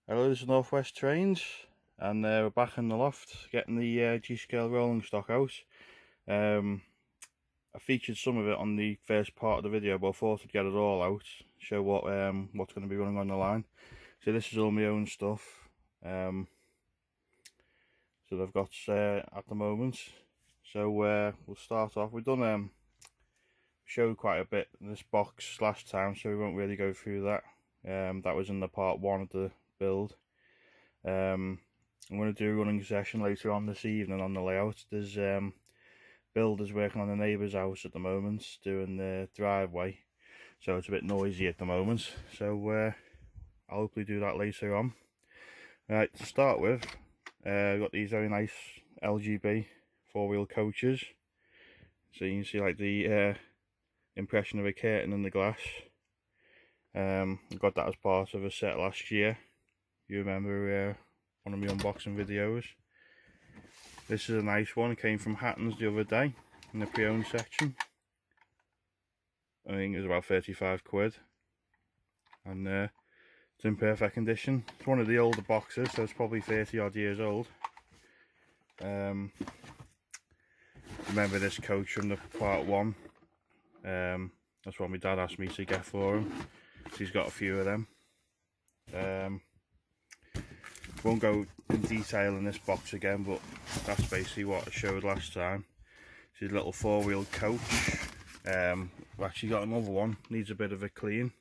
Hello, this is Northwest Trains, and we're back in the loft getting the G-scale rolling stock out. I featured some of it on the first part of the video, but I thought I'd get it all out, show what's going to be running on the line. So this is all my own stuff that I've got at the moment. So we'll start off. We've done showed quite a bit in this box last time, so we won't really go through that. That was in the part one of the build. I'm going to do a running session later on this evening on the layout. There's builders working on the neighbour's house at the moment, doing the driveway, so it's a bit noisy at the moment, so I'll hopefully do that later on. Right, to start with, I've got these very nice LGB four-wheel coaches, so you can see like the impression of a curtain in the glass. I got that as part of a set last year. You remember one of my unboxing videos. This is a nice one. It came from Hatton's the other day in the pre-owned section. I think it was about 35 quid, and it's in perfect condition. It's one of the older boxes, so it's probably 30 odd years old. Remember this coach from the part one. That's what my dad asked me to get for him. So he's got a few of them. Won't go in detail in this box again, but that's basically what I showed last time. It's his little four-wheel coach. I've actually got another one, needs a bit of a clean.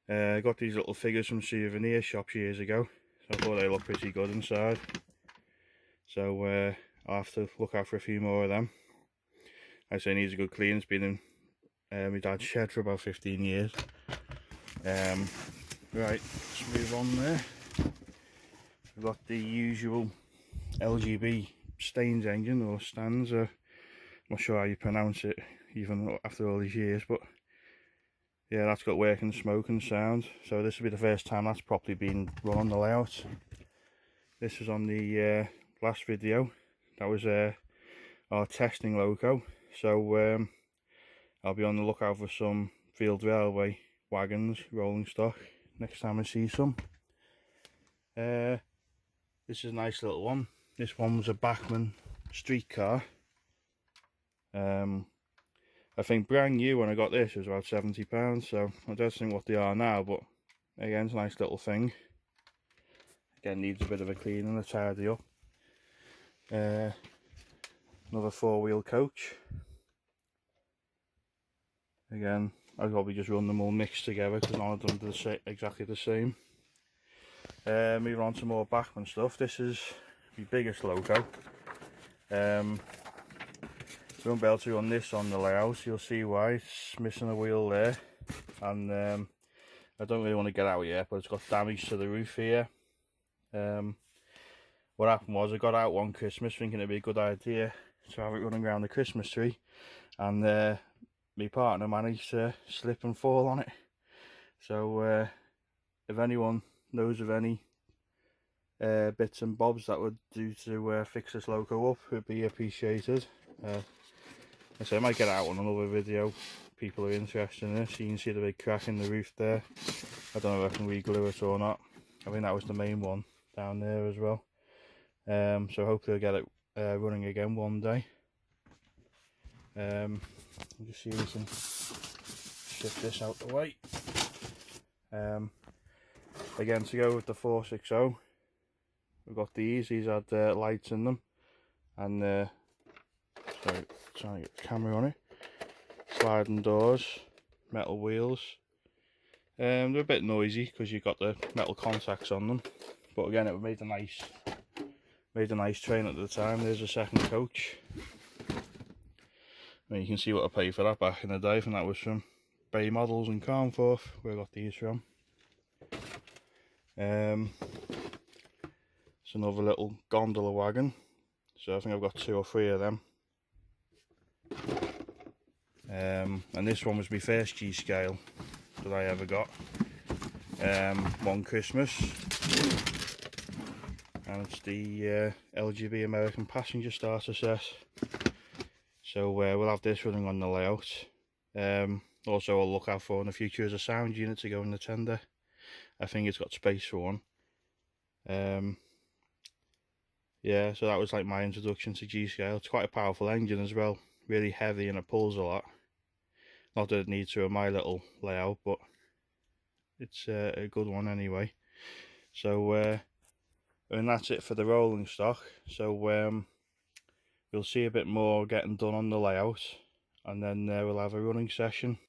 I got these little figures from souvenir shops years ago, so I thought they looked pretty good inside. So I'll have to look out for a few more of them. I say it needs a good clean. It's been in my dad's shed for about 15 years. Right, let's move on there. We've got the usual LGB Stains engine, or stands. I'm not sure how you pronounce it even after all these years, but yeah, that's got working smoke and sound. So this will be the first time that's properly been run on the layout. This was on the last video. That was our testing loco. So I'll be on the lookout for some field railway wagons, rolling stock, next time I see some. This is a nice little one. This one was a Bachmann streetcar. I think brand new when I got this was about £70, so I don't think what they are now, but again, it's a nice little thing. Again, needs a bit of a clean and a tidy up. Another four-wheel coach. Again, I'll probably just run them all mixed together because none of them are exactly the same. Moving on to more Bachmann stuff. This is the biggest loco. We won't be able to run this on the layout. You'll see why. It's missing a wheel there, and I don't really want to get out yet, but it's got damage to the roof here. What happened was I got out one Christmas thinking it'd be a good idea to have it running around the Christmas tree, and my partner managed to slip and fall on it. So if anyone knows of any bits and bobs that would do to fix this loco up, it would be appreciated. I say I might get out on another video. People are interested in this. You can see the big crack in the roof there. I don't know if I can re-glue it or not. I think that was the main one down there as well. So hopefully I'll get it running again one day. I'll just see if we can shift this out the way. Again, to go with the 460, we've got these had lights in them, and sorry, trying to get the camera on it. Sliding doors, metal wheels. They're a bit noisy because you've got the metal contacts on them, but again, it made a nice train at the time. There's a second coach. And you can see what I paid for that back in the day, and that was from Bay Models in Carnforth, where I got these from. It's another little gondola wagon, so I think I've got 2 or 3 of them. And this one was my first G-scale that I ever got, one Christmas, and it's the LGB American passenger starter set. So we'll have this running on the layout. Also I'll look out for in the future as a sound unit to go in the tender. I think it's got space for one. Yeah, so that was like my introduction to G-Scale. It's quite a powerful engine as well, really heavy, and it pulls a lot. Not that it needs to in my little layout, but it's a good one anyway. So and that's it for the rolling stock. So we'll see a bit more getting done on the layout, and then we'll have a running session.